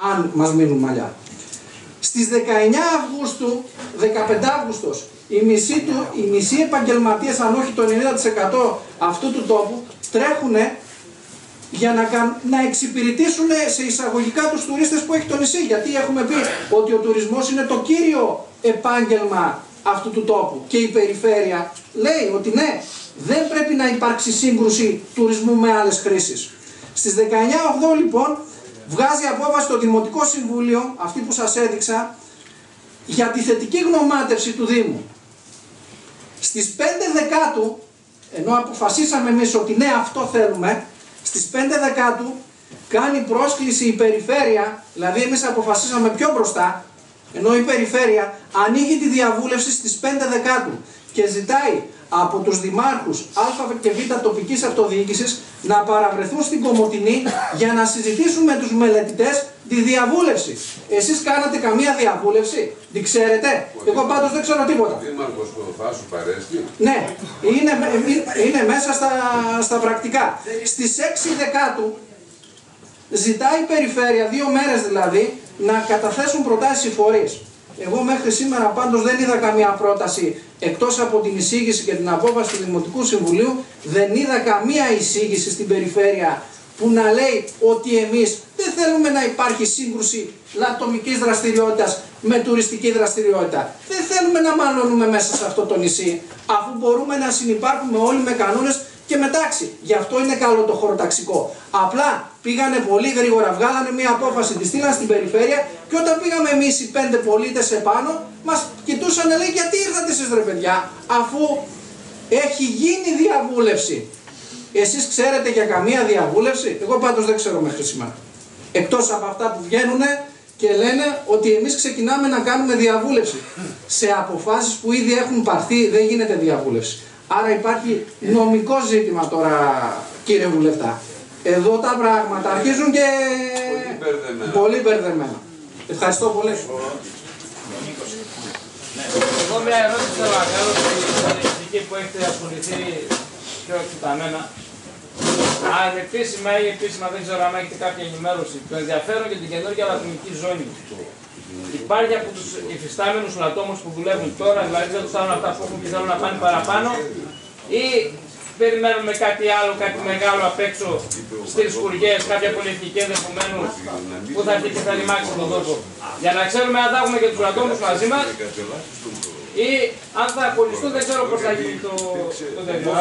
Αν μας μείνουν μαλλιά. Στις 19 Αυγούστου, 15 Αύγουστος, οι μισοί επαγγελματίες, αν όχι το 90% αυτού του τόπου, τρέχουν για να εξυπηρετήσουν σε εισαγωγικά τους τουρίστες που έχει το νησί. Γιατί έχουμε πει ότι ο τουρισμός είναι το κύριο επάγγελμα αυτού του τόπου. Και η περιφέρεια λέει ότι ναι, δεν πρέπει να υπάρξει σύγκρουση τουρισμού με άλλες χρήσεις. Στις 19 Αυγούστου λοιπόν βγάζει απόφαση το Δημοτικό Συμβούλιο, αυτή που σας έδειξα, για τη θετική γνωμάτευση του Δήμου. Στις 5 Δεκάτου, ενώ αποφασίσαμε εμείς ότι ναι, αυτό θέλουμε, στις 5 Δεκάτου κάνει πρόσκληση η περιφέρεια, δηλαδή εμείς αποφασίσαμε πιο μπροστά, ενώ η περιφέρεια ανοίγει τη διαβούλευση στις 5 Δεκάτου και ζητάει από τους δημάρχους Α και Β τοπικής αυτοδιοίκησης να παραβρεθούν στην Κομοτηνή για να συζητήσουν με τους μελετητές τη διαβούλευση. Εσείς κάνατε καμία διαβούλευση, την ξέρετε? Εγώ πάντως δεν ξέρω τίποτα. Ο Δήμαρχος Φάσου παρέστη. Ναι, είναι μέσα στα πρακτικά. Στις 6 Δεκάτου ζητάει η περιφέρεια, 2 μέρες δηλαδή, να καταθέσουν προτάσεις οι φορείς. Εγώ μέχρι σήμερα πάντως δεν είδα καμία πρόταση, εκτός από την εισήγηση και την απόφαση του Δημοτικού Συμβουλίου, δεν είδα καμία εισήγηση στην περιφέρεια που να λέει ότι εμείς δεν θέλουμε να υπάρχει σύγκρουση λατομικής δραστηριότητας με τουριστική δραστηριότητα. Δεν θέλουμε να μαλώνουμε μέσα σε αυτό το νησί, αφού μπορούμε να συνυπάρχουμε όλοι με κανόνες και με τάξη. Γι' αυτό είναι καλό το χωροταξικό. Απλά πήγανε πολύ γρήγορα, βγάλανε μια απόφαση, τη στείλαν στην περιφέρεια και όταν πήγαμε εμείς οι 5 πολίτες επάνω, μας κοιτούσαν, λέει, γιατί ήρθατε εσείς ρε παιδιά, αφού έχει γίνει διαβούλευση. Εσείς ξέρετε για καμία διαβούλευση? Εγώ πάντως δεν ξέρω μέχρι σήμερα. Εκτός από αυτά που βγαίνουν και λένε ότι εμείς ξεκινάμε να κάνουμε διαβούλευση. Σε αποφάσεις που ήδη έχουν πάρθει δεν γίνεται διαβούλευση. Άρα υπάρχει νομικό ζήτημα τώρα, κύριε Βουλευτά. Εδώ τα πράγματα αρχίζουν και πολύ μπερδεμένα. Ευχαριστώ πολύ. Εγώ μια ερώτηση θέλω να κάνω στην πολιτική που έχετε ασχοληθεί πιο εκτεταμένα. Ανεπίσημα ή επίσημα, δεν ξέρω αν έχετε κάποια ενημέρωση. Το ενδιαφέρον για την καινούργια λατομική ζώνη υπάρχει από τους υφιστάμενους λατόμους που δουλεύουν τώρα, δηλαδή δεν τους θέλουν αυτά που έχουν και θέλουν να πάνε παραπάνω, ή περιμένουμε κάτι άλλο, κάτι μεγάλο απ' έξω στις σκουριές, κάποια πολιτική ενδεχομένως που θα έρθει και θα ρημάξει τον τόπο. Για να ξέρουμε αν θα έχουμε και τους λατόμους μαζί μας ή αν θα απολυστούν, δεν ξέρω πώς θα γίνει το τέτοιο.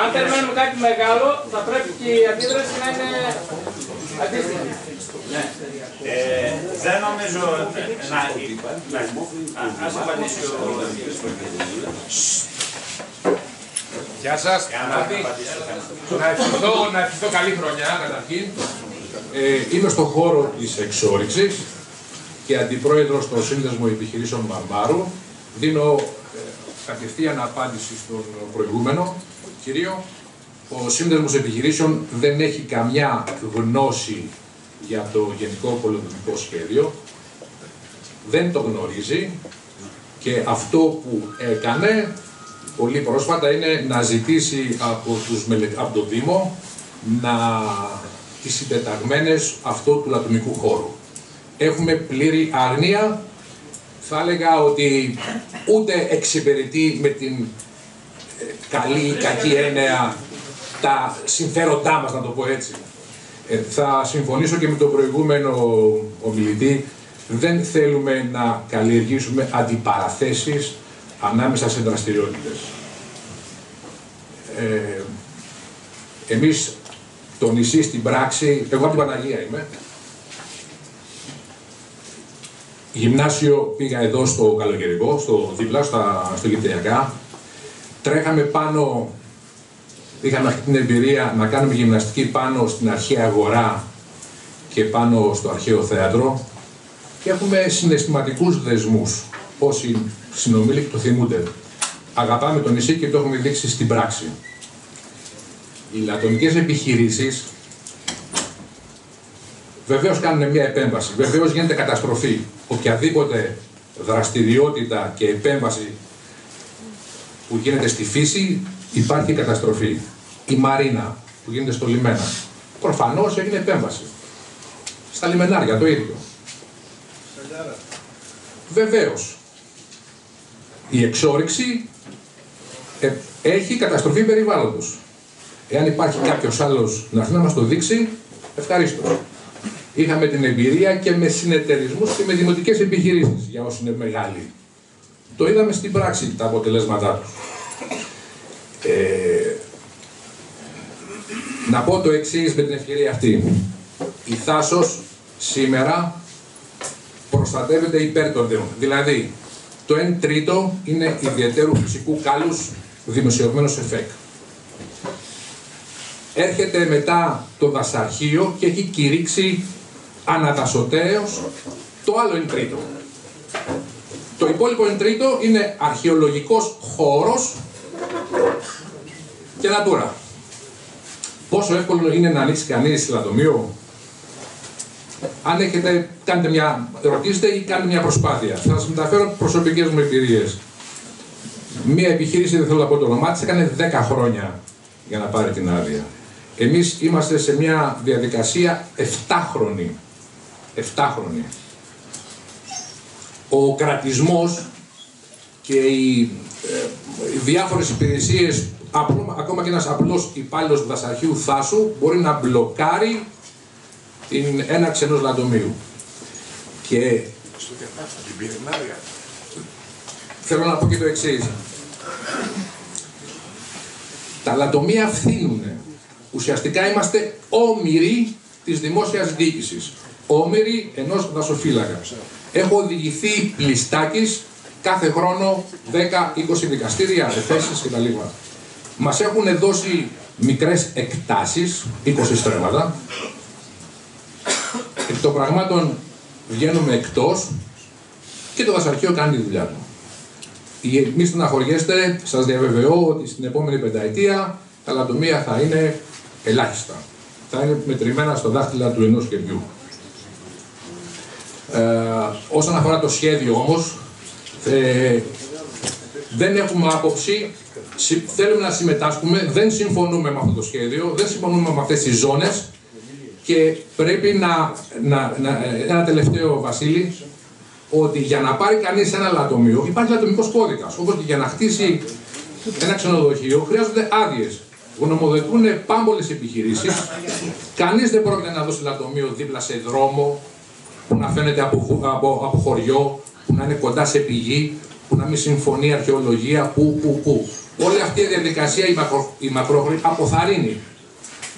Αν περιμένουμε κάτι μεγάλο, θα πρέπει και η αντίδραση να είναι αντίστοιχη. Δεν νομίζω να... Ας απαντήσει ο... Γεια σας. Να ευχηθώ καλή χρονιά καταρχήν. Είμαι στον χώρο της εξόρυξης και αντιπρόεδρος στο Σύνδεσμο Επιχειρήσεων Μαρμάρου. Δίνω κατευθείαν απάντηση στον προηγούμενο κύριο. Ο Σύνδεσμος Επιχειρήσεων δεν έχει καμιά γνώση για το Γενικό Πολεοδομικό Σχέδιο. Δεν το γνωρίζει και αυτό που έκανε πολύ πρόσφατα είναι να ζητήσει από το Δήμο τις συντεταγμένες αυτό του λατομικού χώρου. Έχουμε πλήρη άγνοια. Θα έλεγα ότι ούτε εξυπηρετεί με την καλή ή κακή έννοια τα συμφέροντά μας, να το πω έτσι. Θα συμφωνήσω και με τον προηγούμενο ομιλητή. Δεν θέλουμε να καλλιεργήσουμε αντιπαραθέσεις ανάμεσα σε δραστηριότητες. Εμείς το νησί στην πράξη, εγώ από την Παναγία είμαι, γυμνάσιο πήγα εδώ στο Καλογερικό, στο δίπλα, στο Γυπτιακά. Τρέχαμε πάνω, είχαμε αυτή την εμπειρία να κάνουμε γυμναστική πάνω στην αρχαία αγορά και πάνω στο αρχαίο θέατρο και έχουμε συναισθηματικούς δεσμούς. Όσοι συνομήλικοι το θυμούνται. Αγαπάμε το νησί και το έχουμε δείξει στην πράξη. Οι λατομικές επιχειρήσεις βεβαίως κάνουν μια επέμβαση, βεβαίως γίνεται καταστροφή. Οποιαδήποτε δραστηριότητα και επέμβαση που γίνεται στη φύση υπάρχει καταστροφή. Η μαρίνα που γίνεται στο λιμένα, προφανώς έγινε επέμβαση. Στα λιμενάρια το ίδιο. Βεβαίως, η εξόρυξη έχει καταστροφή περιβάλλοντος. Εάν υπάρχει κάποιος άλλος να έρθει να μας το δείξει, ευχαρίστως. Είχαμε την εμπειρία και με συνεταιρισμούς και με δημοτικές επιχειρήσεις, για όσοι είναι μεγάλοι. Το είδαμε στην πράξη τα αποτελέσματά τους. Να πω το εξής με την ευκαιρία αυτή. Η Θάσος σήμερα προστατεύεται υπέρ των δέων. Δηλαδή, το 1/3 είναι ιδιαιτέρου φυσικού κάλους δημοσιευμένο σε ΦΕΚ. Έρχεται μετά το δασαρχείο και έχει κηρύξει αναδασωτέως το άλλο 1/3. Το υπόλοιπο 1/3 είναι αρχαιολογικός χώρος και natura. Πόσο εύκολο είναι να ανοίξει κανείς λατομείο? Αν έχετε, ρωτήστε ή κάντε μια προσπάθεια. Θα σας μεταφέρω προσωπικές μου εμπειρίες. Μία επιχείρηση, δεν θέλω να πω το όνομά της, έκανε 10 χρόνια για να πάρει την άδεια. Εμείς είμαστε σε μια διαδικασία 7χρονη. 7χρονη. Ο κρατισμός και οι διάφορες υπηρεσίες, ακόμα και ένας απλός υπάλληλος του δασαρχείου Θάσου μπορεί να μπλοκάρει την έναρξη ενός λατομείου. Και θέλω να πω και το εξής. Τα λατομεία φθήνουν. Ουσιαστικά είμαστε όμηροι της δημόσιας διοίκησης. Όμηροι ενός δασοφύλακα. Έχω οδηγηθεί πλιστάκης κάθε χρόνο 10-20 δικαστήρια, εφέσεις κτλ. Μας έχουν δώσει μικρές εκτάσεις, 20 στρέμματα. Εκ των πραγμάτων βγαίνουμε εκτός και το δασαρχείο κάνει τη δουλειά του. Μη στεναχωριέστε, σας διαβεβαιώ ότι στην επόμενη πενταετία τα λατομεία θα είναι ελάχιστα. Θα είναι μετρημένα στο δάχτυλα του ενός χεριού. Όσον αφορά το σχέδιο όμως, δεν έχουμε άποψη, θέλουμε να συμμετάσχουμε, δεν συμφωνούμε με αυτό το σχέδιο, δεν συμφωνούμε με αυτές τις ζώνες και πρέπει ένα τελευταίο, Βασίλη, ότι για να πάρει κανείς ένα λατομείο υπάρχει λατομικός κώδικας, όπως και για να χτίσει ένα ξενοδοχείο χρειάζονται άδειες. Γνωμοδοτούν πάμπολες επιχειρήσεις, κανείς δεν πρόκειται να δώσει λατομείο δίπλα σε δρόμο, που να φαίνεται από χωριό, που να είναι κοντά σε πηγή, που να μην συμφωνεί αρχαιολογία, που. Όλη αυτή η διαδικασία η μακρόχρονη αποθαρρύνει.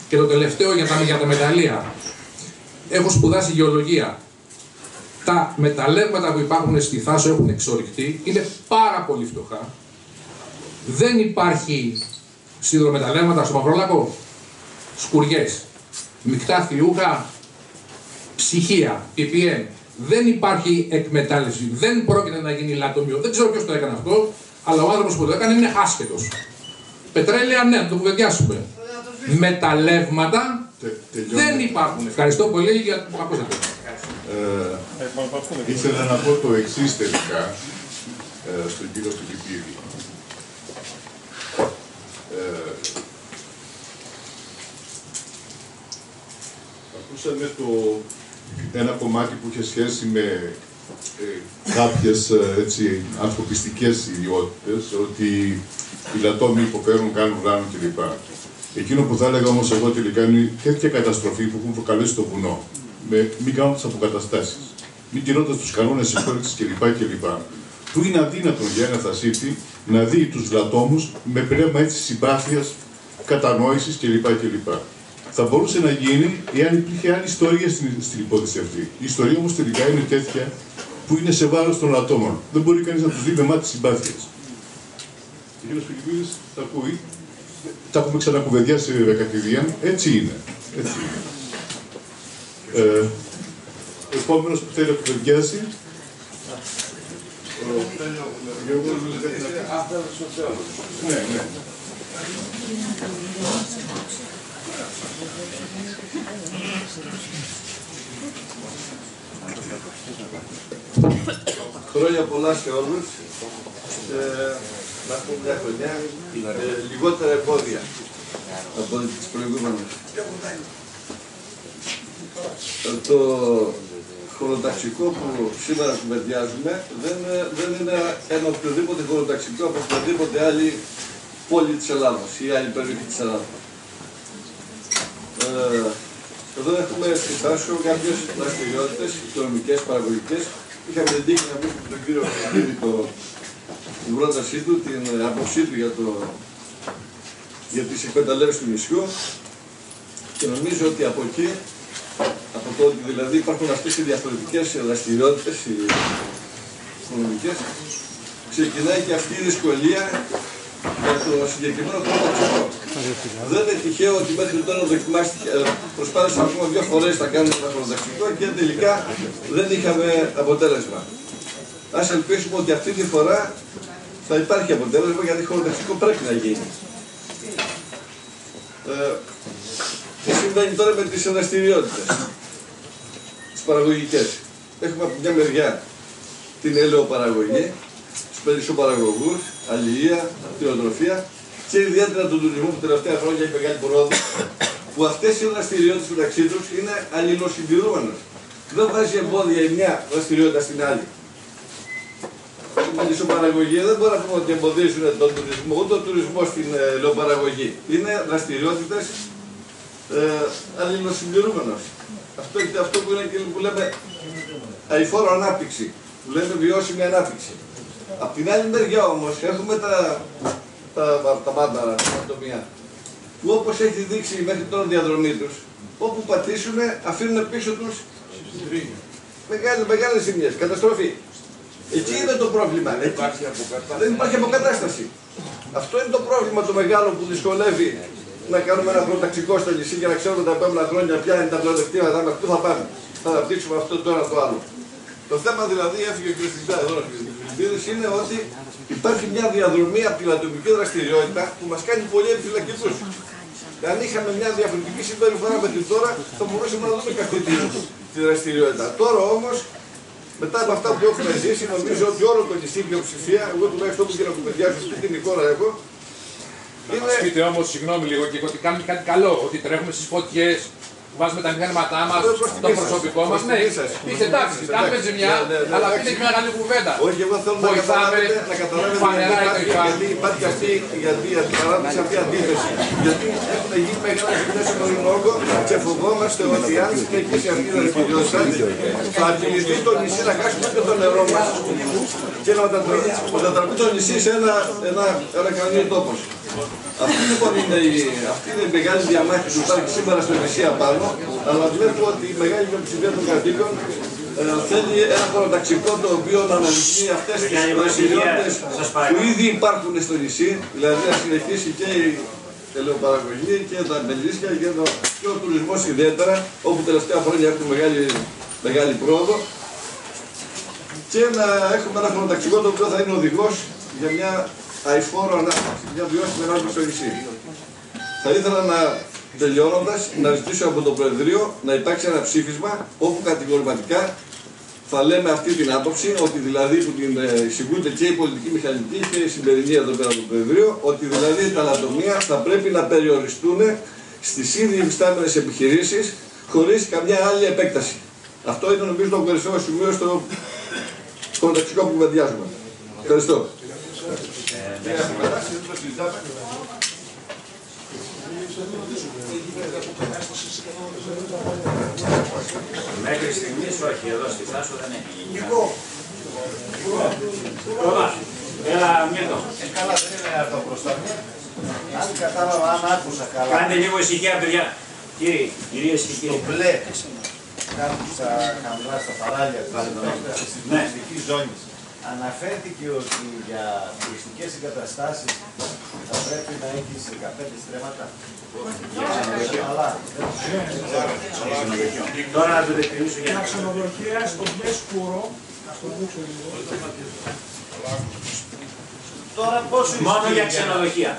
Και το τελευταίο για τα μεταλλεία. Έχω σπουδάσει γεωλογία. Τα μεταλλεύματα που υπάρχουν στη Θάσο έχουν εξορυκτεί, είναι πάρα πολύ φτωχά. Δεν υπάρχει σιδηρομεταλλεύματα στο Μαυρόλακο, σκουριές, μεικτά θιούχα, ψυχία, PPM. Δεν υπάρχει εκμετάλλευση, δεν πρόκειται να γίνει λατομείο. Δεν ξέρω ποιος το έκανε αυτό, αλλά ο άνθρωπος που το έκανε είναι άσχετος. Πετρέλαια, ναι, να το κουβεντιάσουμε. Μεταλλεύματα δεν υπάρχουν. Ευχαριστώ πολύ για το που ακούσατε. Ήθελα να πω το εξής τελικά στον κύριο Φιλιππίδη. Ακούσαμε ένα κομμάτι που είχε σχέση με κάποιες ανθρωπιστικές ιδιότητες, ότι οι λατόμοι υποφέρουν, κάνουν ράνο κλπ. Εκείνο που θα έλεγα όμως εγώ τελικά είναι τέτοια καταστροφή που έχουν προκαλέσει το βουνό, με μην κάνοντας αποκαταστάσεις, μην τηρώντας τους κανόνες εξόρυξης κλπ. Που είναι αδύνατον για ένα δασίτη να δει τους λατόμους με πνεύμα έτσι συμπάθειας, κατανόησης κλπ. Θα μπορούσε να γίνει εάν υπήρχε άλλη ιστορία στην υπόθεση αυτή. Η ιστορία όμως τελικά είναι τέτοια που είναι σε βάρος των λατόμων. Δεν μπορεί κανείς να τους δει με μάτι συμπάθειας. Ο κ. Φιλιππίδης τα ακούει. Τα έχουμε ξανακουβεντιάσει κατηδίαν. Έτσι είναι. Έτσι είναι. Ο επόμενος που θέλει να κουβεντιάσει. Ναι, ναι. Χρόνια πολλά σε όλους. Να έχουμε μια χρονιά λιγότερα εμπόδια από τις προηγούμενες. Το χωροταξικό που σήμερα κουβεντιάζουμε δεν είναι ένα οποιοδήποτε χωροταξικό από οποιαδήποτε άλλη πόλη της Ελλάδας ή άλλη περιοχή της Ελλάδας. Εδώ έχουμε εξετάσιο κάποιες δραστηριότητες οικονομικές, παραγωγικές. Είχαμε την τύχη να βρούμε τον κύριο Κωνσταντίνη την πρότασή του, την άποψή του για τις εκμεταλλεύσεις του νησιού και νομίζω ότι από εκεί, από το ότι δηλαδή υπάρχουν αυτές οι διαφορετικές δραστηριότητες οικονομικές, ξεκινάει και αυτή η δυσκολία για το συγκεκριμένο χωροταξικό. Δεν είναι τυχαίο ότι μέχρι τώρα προσπάθησαν ακόμα 2 φορές να κάνουμε ένα χωροταξικό και τελικά δεν είχαμε αποτέλεσμα. Ας ελπίσουμε ότι αυτή τη φορά θα υπάρχει αποτέλεσμα, γιατί χωροταξικό πρέπει να γίνει. Τι συμβαίνει τώρα με τις δραστηριότητες, τις παραγωγικές. Έχουμε από μια μεριά την ελαιοπαραγωγή, τους περισσοπαραγωγούς, αλληλεία, κτηνοτροφία και ιδιαίτερα τον τουρισμό που τελευταία χρόνια έχει μεγάλη πρόοδο, που αυτές οι δραστηριότητες μεταξύ τους είναι αλληλοσυμπληρούμενες. Δεν βάζει εμπόδια η μια δραστηριότητα στην άλλη. Η μελισσοπαραγωγή δεν μπορεί να πούμε ότι εμποδίζουν τον τουρισμό, ούτε ο τουρισμό στην ελαιοπαραγωγή. Είναι δραστηριότητες αλληλοσυμπληρούμενες. Αυτό που είναι και που λέμε αειφόρο ανάπτυξη, που λέμε βιώσιμη ανάπτυξη. Απ' την άλλη μεριά όμως έχουμε τα μάνταρα, τα ατομία, που όπως έχει δείξει μέχρι τώρα διαδρομή τους, όπου πατήσουν αφήνουν πίσω τους μεγάλες ζημιές, καταστροφή. Εκεί είναι το πρόβλημα. Δεν υπάρχει αποκατάσταση. Αυτό είναι το πρόβλημα το μεγάλο που δυσκολεύει να κάνουμε ένα προταξικό στο νησί για να ξέρουμε τα επόμενα χρόνια ποια είναι τα πλεονεκτήματα μας, πού θα πάμε. Θα αναπτύξουμε αυτό το ένα το άλλο. Το θέμα δηλαδή, έφυγε ο κ. Χριστίδης, είναι ότι υπάρχει μια διαδρομή από την ατομική δραστηριότητα που μας κάνει πολύ επιφυλακτικούς. Αν είχαμε μια διαφορετική συμπεριφορά μέχρι τώρα, θα μπορούσαμε να δούμε και αυτή τη δραστηριότητα. Τώρα όμως, μετά από αυτά που έχουμε ζήσει, νομίζω ότι όλο το νησί, η πλειοψηφία, εγώ τουλάχιστον που και να κουβεντιάσω, την εικόνα έχω. Να μας πείτε όμως, συγγνώμη λίγο, και ότι κάνουμε κάτι καλό, ότι τρέχουμε στις φωτιές, βάζουμε τα μηχανήματά μας, το προσωπικό μας. Ναι, είστε εντάξει, κάνουμε ζημιά, αλλά αυτή είναι μεγάλη κουβέντα. Όχι, εγώ θέλω να καταλάβετε γιατί υπάρχει αυτή η αντίθεση. Γιατί έχουν γίνει μεγάλες ζημιές στον Ορεινόγκο και φοβόμαστε ότι αν συνεχίσει αυτή η δραστηριότητα θα απειληθεί το νησί να χάσουμε και το νερό μας και να μετατραπεί το νησί σε ένα κανονικό τόπο. Αυτή λοιπόν είναι η μεγάλη διαμάχη που υπάρχει σήμερα στο νησί απάνω, αλλά βλέπω ότι η μεγάλη πλειοψηφία των κατοίκων θέλει ένα χωροταξικό το οποίο να αναλυθεί αυτές τις δραστηριότητες που ήδη υπάρχουν στο νησί, δηλαδή να συνεχίσει και η ελαιοπαραγωγή και τα μπελίσια και ο τουρισμός ιδιαίτερα, όπου τελευταία χρόνια έχουμε μεγάλη πρόοδο, και να έχουμε ένα χωροταξικό το οποίο θα είναι οδηγός για μια αειφόρο ανάπτυξη, μια βιώσιμη ανάπτυξη στο νησί. Θα ήθελα τελειώνοντας να ζητήσω από το Προεδρείο να υπάρξει ένα ψήφισμα όπου κατηγορηματικά θα λέμε αυτή την άποψη, ότι δηλαδή που την εισηγούνται και η πολιτική μηχανική και η σημερινή εδώ πέρα από το Προεδρείο, ότι δηλαδή τα λατομεία θα πρέπει να περιοριστούν στις ήδη υφιστάμενες επιχειρήσεις χωρίς καμιά άλλη επέκταση. Αυτό είναι νομίζω το κορυφαίο σημείο στο χωροταξικό που κουβεντιάζουμε. Ευχαριστώ. Μέχρι στιγμής όχι, εδώ στη Θάσο δεν έχει γίνει. Έλα, Μιέτο. Καλά, δεν είναι αυτό μπροστά μου. Αν κατάλαβα, αν άκουσα καλά. Κάντε λίγο ησυχία, παιδιά. Κύριοι, κυρίες και κύριοι. Το μπλε κάτω στα χαμηλά, στα παράλια, στη τουριστική ζώνη. Αναφέρθηκε ότι για τουριστικές εγκαταστάσεις θα πρέπει να έχει 15 στρέμματα. Τώρα να το διευκρινίσω για τα ξενοδοχεία στο μπλε σκούρο. Τώρα πόσο μόνο για ξενοδοχεία.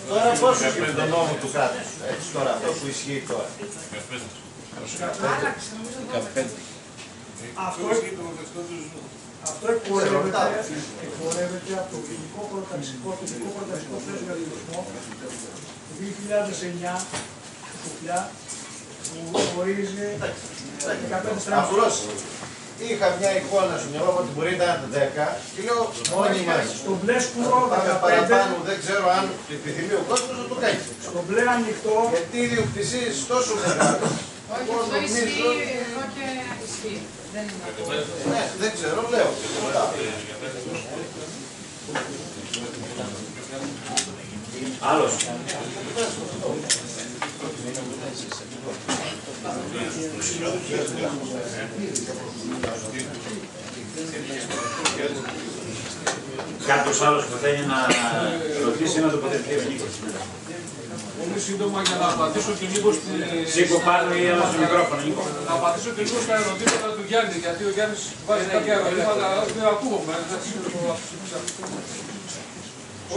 Τώρα πόσο ισχύει το νόμο του κράτους. Τώρα αυτό που ισχύει τώρα. 15. Αυτό εκπορεύεται από το Γενικό Χωροταξικό Πλαίσιο για Τουρισμό του 2009 που ορίζει Απλώς είχα μια εικόνα σου μυαλό ότι μπορεί να είναι 10 και λέω μόνοι μας. Στο μπλε σκούρο, Πάμε παραπάνω, δεν ξέρω αν επιθυμεί ο κόσμος να το κάνει. στο μπλε ανοιχτό. Γιατί οι διοκτησίες τόσο μεγάλο. Όχι, αυτό ισχύει εδώ και ισχύει. Ναι, δεν ξέρω, λέω. Άλλος. Κάποιος άλλος που θέλει να ρωτήσει να τοποθετηθεί ο Νίκος. Πολύ σύντομα για να απαντήσω και λίγο Σήκω πάνω ή άλλα στο μικρόφωνο, Νίκο. Να απαντήσω και λίγο στα ερωτήματα του Γιάννη, γιατί ο Γιάννης βάζει κάποια ερωτήματα, αλλά δεν ακούγομαι.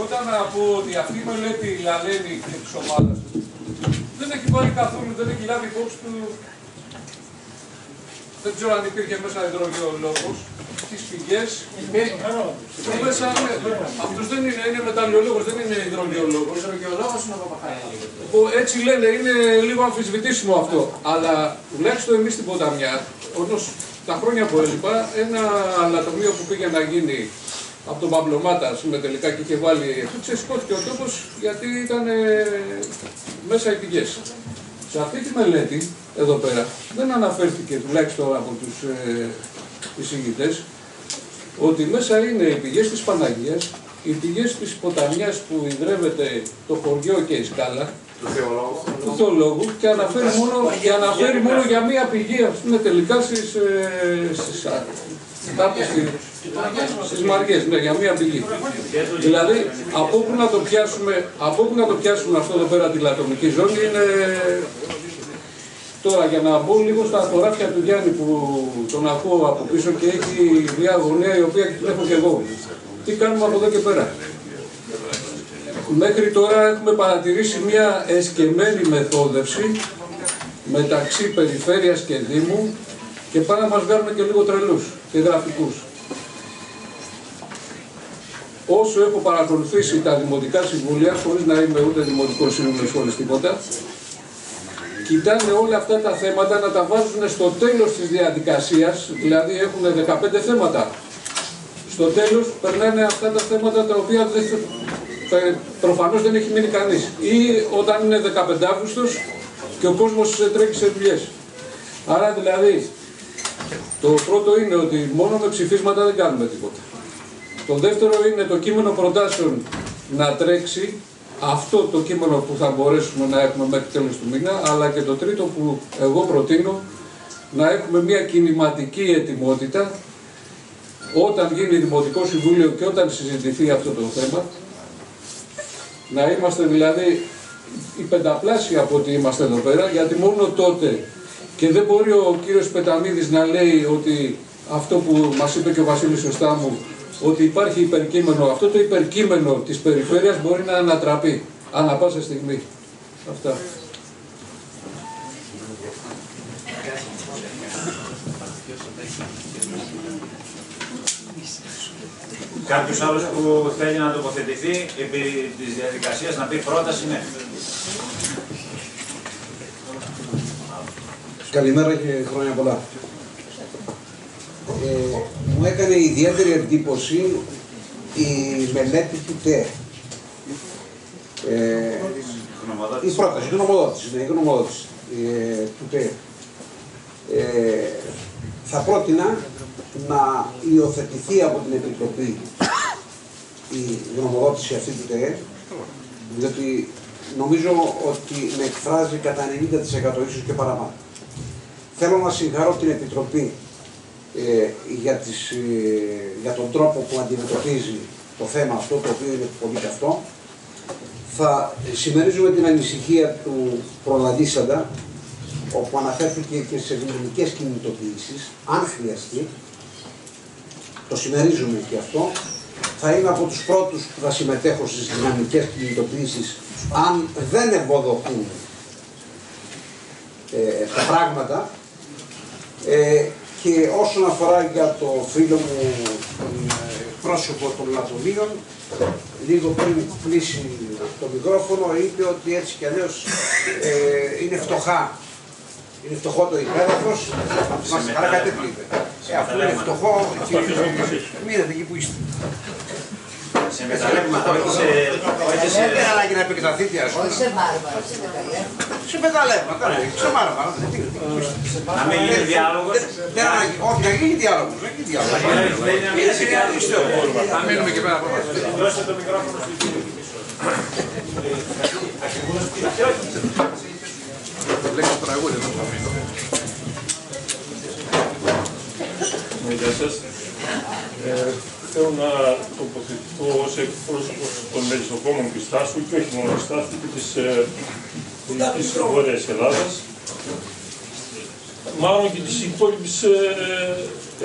Όταν πω ότι αυτή η μελέτη λαλένει και της ομάδας του, δεν έχει βάλει καθόλου, δεν έχει λάβει υπόψη του. Δεν ξέρω αν υπήρχε μέσα υδρογεολόγος, τις πηγές. Μέσα, αυτός δεν είναι μεταλλιολόγος, δεν είναι υδρογεολόγος. Υδρογεολόγος είναι ο Παπαχάρης. Έτσι λένε, είναι λίγο αμφισβητήσιμο αυτό. Αλλά τουλάχιστον εμείς στην Ποταμιά, όντως τα χρόνια που έλειπα, ένα ανατομείο που πήγε να γίνει από τον Παμπλωμάτα τελικά και είχε βάλει, ξεσηκώθηκε ο τόπος γιατί ήταν μέσα οι πηγές. Σε αυτή τη μελέτη, εδώ πέρα, δεν αναφέρθηκε τουλάχιστον από τους εισηγητές ότι μέσα είναι οι πηγές της Παναγίας, οι πηγές της Ποταμιάς που ιδρεύεται το χωριό και η σκάλα, του θεολόγου και αναφέρει μόνο για μία πηγή, ας πούμε, τελικά στις Μαριές, ναι, για μία πηγή. Δηλαδή, από όπου να το πιάσουμε αυτό εδώ πέρα τη λατομική ζώνη είναι... Τώρα, για να μπω λίγο στα χωράφια του Γιάννη που τον ακούω από πίσω και έχει μια γωνία η οποία την έχω και εγώ. Τι κάνουμε από εδώ και πέρα? Μέχρι τώρα έχουμε παρατηρήσει μια εσκεμμένη μεθόδευση μεταξύ περιφέρειας και Δήμου και πάνε να μας βγάλουν και λίγο τρελούς και γραφικούς. Όσο έχω παρακολουθήσει τα δημοτικά συμβούλια, χωρίς να είμαι ούτε δημοτικός σύμβουλος χωρίς τίποτα, κοιτάνε όλα αυτά τα θέματα να τα βάζουν στο τέλος της διαδικασίας, δηλαδή έχουν 15 θέματα. Στο τέλος περνάνε αυτά τα θέματα τα οποία προφανώς δεν έχει μείνει κανείς. Ή όταν είναι 15 Αύγουστος και ο κόσμος τρέχει σε δουλειές. Άρα δηλαδή, το πρώτο είναι ότι μόνο με ψηφίσματα δεν κάνουμε τίποτα. Το δεύτερο είναι το κείμενο προτάσεων να τρέξει, αυτό το κείμενο που θα μπορέσουμε να έχουμε μέχρι τέλος του μήνα, αλλά και το τρίτο που εγώ προτείνω, να έχουμε μια κινηματική ετοιμότητα όταν γίνει Δημοτικό Συμβούλιο και όταν συζητηθεί αυτό το θέμα, να είμαστε δηλαδή οι πενταπλάσιοι από ό,τι είμαστε εδώ πέρα, γιατί μόνο τότε, και δεν μπορεί ο κύριος Πεταμίδης να λέει ότι αυτό που μας είπε και ο Βασίλης σωστά μου, ότι υπάρχει υπερκείμενο, αυτό το υπερκείμενο της περιφέρειας μπορεί να ανατραπεί ανά πάσα στιγμή. Αυτά. Κάποιος άλλος που θέλει να τοποθετηθεί επί της διαδικασίας, να πει πρόταση, ναι. Καλημέρα και χρόνια πολλά. Μου έκανε ιδιαίτερη εντύπωση η μελέτη του ΤΕ. Η πρόταση, η γνωμοδότηση του ΤΕ. Θα πρότεινα να υιοθετηθεί από την Επιτροπή η γνωμοδότηση αυτή του ΤΕ, διότι νομίζω ότι με εκφράζει κατά 90% ίσως και παραπάνω. Θέλω να συγχαρώ την Επιτροπή για τον τρόπο που αντιμετωπίζει το θέμα αυτό, το οποίο είναι πολύ καυτό. Θα συμμερίζουμε την ανησυχία του προλαλήσαντα, όπου αναφέρθηκε και σε δυναμικές κινητοποιήσεις, αν χρειαστεί. Το συμμερίζουμε και αυτό. Θα είμαι από τους πρώτους που θα συμμετέχω στις δυναμικές κινητοποιήσεις, αν δεν ευοδοθούν τα πράγματα. Και όσον αφορά για το φίλο μου πρόσωπο των λατομείων, λίγο πριν κλείσει το μικρόφωνο είπε ότι έτσι κι αλλιώς είναι φτωχά Είναι φτωχό το υπέδαφος, μας καλά κατέπλητε. Αφού είναι φτωχό, μείνετε εκεί που είστε. Σε μεταλλεύουμε αυτό, δεν ανάγκη να επεκταθείτε, ας πούμε. Σε Μάρμαρα, σε μεταλλεύματα. Σε μεταλλεύματα, σε Μάρμαρα. Να μην γίνει διάλογος. Όχι, να γίνει διάλογος. Είναι συνεχίστε ο Πόρμα. Να μείνουμε και πέρα από εμάς. Δώστε το μικρόφωνο στην κύριε. Λέξτε το τραγούδι εδώ θα μείνω. Γεια σας. Θέλω να τοποθετηθώ ως εκπρόσωπος των μελισσοκόμων της Τάσου και όχι μόνο της Τάσου και της Βόρειας Ελλάδας. Μάλλον και της υπόλοιπης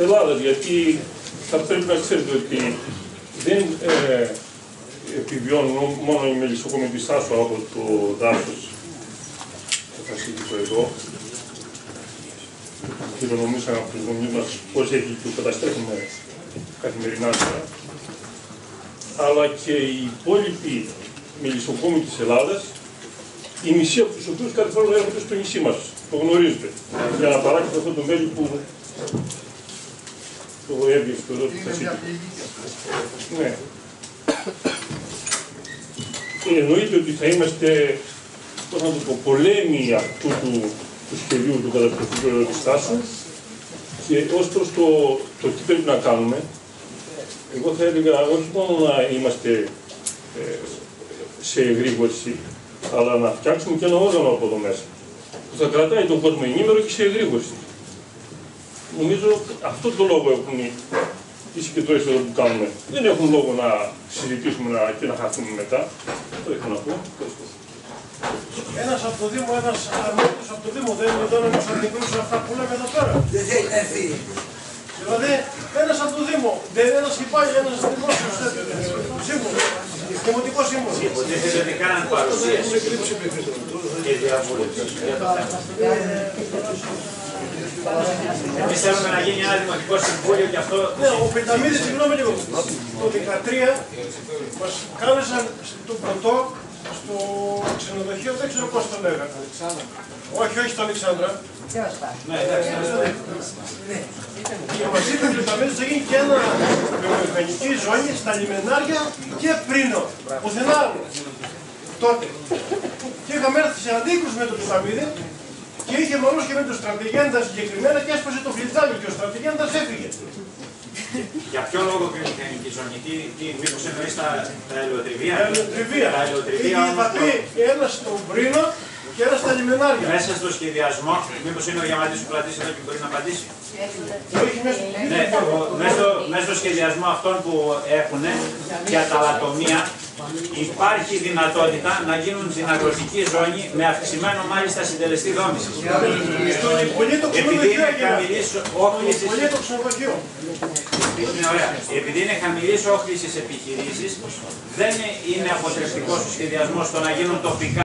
Ελλάδας, γιατί θα πρέπει να ξέρετε ότι δεν επιβιώνουν μόνο οι μελισσοκόμοι της Τάσου από το δάσος το φασίλικο εδώ. Χειρονομήσαμε από τους γονείς μας πώς έχει και καταστρέφουμε καθημερινά τώρα, αλλά και οι υπόλοιποι μελισσοκόμοι της Ελλάδας, οι μισοί από τους οποίους κάθε φορά έρχονται στο νησί μας, το γνωρίζετε, για να παράξετε αυτό το μέλι που το έβγευστο εδώ του Θασίλικου. Ναι. Εννοείται ότι θα είμαστε, πώς να το πω, πολέμοι αυτού του σχεδίου του καταστροφικού αεροστάσου και ως προς το τι πρέπει να κάνουμε, εγώ θα έλεγα όχι μόνο να είμαστε σε εγρήγορση, αλλά να φτιάξουμε και ένα όργανο από εδώ μέσα που θα κρατάει τον κόσμο ενήμερο και σε εγρήγορση. Νομίζω αυτό το λόγο έχουν οι συγκεντρώσεις εδώ που κάνουμε. Δεν έχουν λόγο να συζητήσουμε και να χαθούμε μετά. Αυτό έχω να πω. Ένας από το Δήμο, ένας αρμόδιος από το Δήμο δεν είναι εδώ να μας αντικρούσει αυτά που λέμε εδώ πέρα. Δεν θέλει να έρθει. Δηλαδή, ένας από το Δήμο, δεν είναι ένας υπάλληλος, ένας δημόσιος σύμβουλος, δημοτικός σύμβουλος. Υποτίθεται ότι κάναν παρουσίαση και διαβούλευση για το θέμα. Εμείς θέλουμε να γίνει ένα δημοτικό συμβούλιο και αυτό... Ναι, ο Πενταμίδης, συγγνώμη λίγο, το 2013 μας κάλεσαν στον Πρωτό, στο ξενοδοχείο, δεν ξέρω πώς το λέγανε. Όχι στο Αλεξάνδρα. Ναι, εντάξει. Και μας είπε ότι θα γίνει και ένα βιομηχανική ζώνη στα λιμενάρια και πρίνο. Πουθενά άλλο. Τότε. Και είχαμε έρθει σε αντίκρουση με τον Πεταμίδη και είχε μόνος και με τον στρατηγέντα συγκεκριμένα και έσπασε το φλιτζάνι και ο στρατηγέντας έφυγε. Για ποιο λόγο βιομηχανική ζώνη, μήπως εννοείς τα ελαιοτριβία. Τα ελαιοτριβία. Είχε ένα στον πρίνο και ένα στα λιμενάρια. Μέσα στο σχεδιασμό, μήπως είναι ο Διαμαντής που κρατήσει εδώ και μπορεί να απαντήσει. Ναι, μέσα στο σχεδιασμό αυτών που έχουν για τα λατομεία υπάρχει δυνατότητα να γίνουν στην αγροτική ζώνη με αυξημένο μάλιστα συντελεστή δόμησης. Επειδή είναι χαμηλής όχλησης. Επειδή είναι χαμηλής όχλησης επιχειρήσεις, δεν είναι αποτρεπτικός ο σχεδιασμός στο να γίνουν τοπικά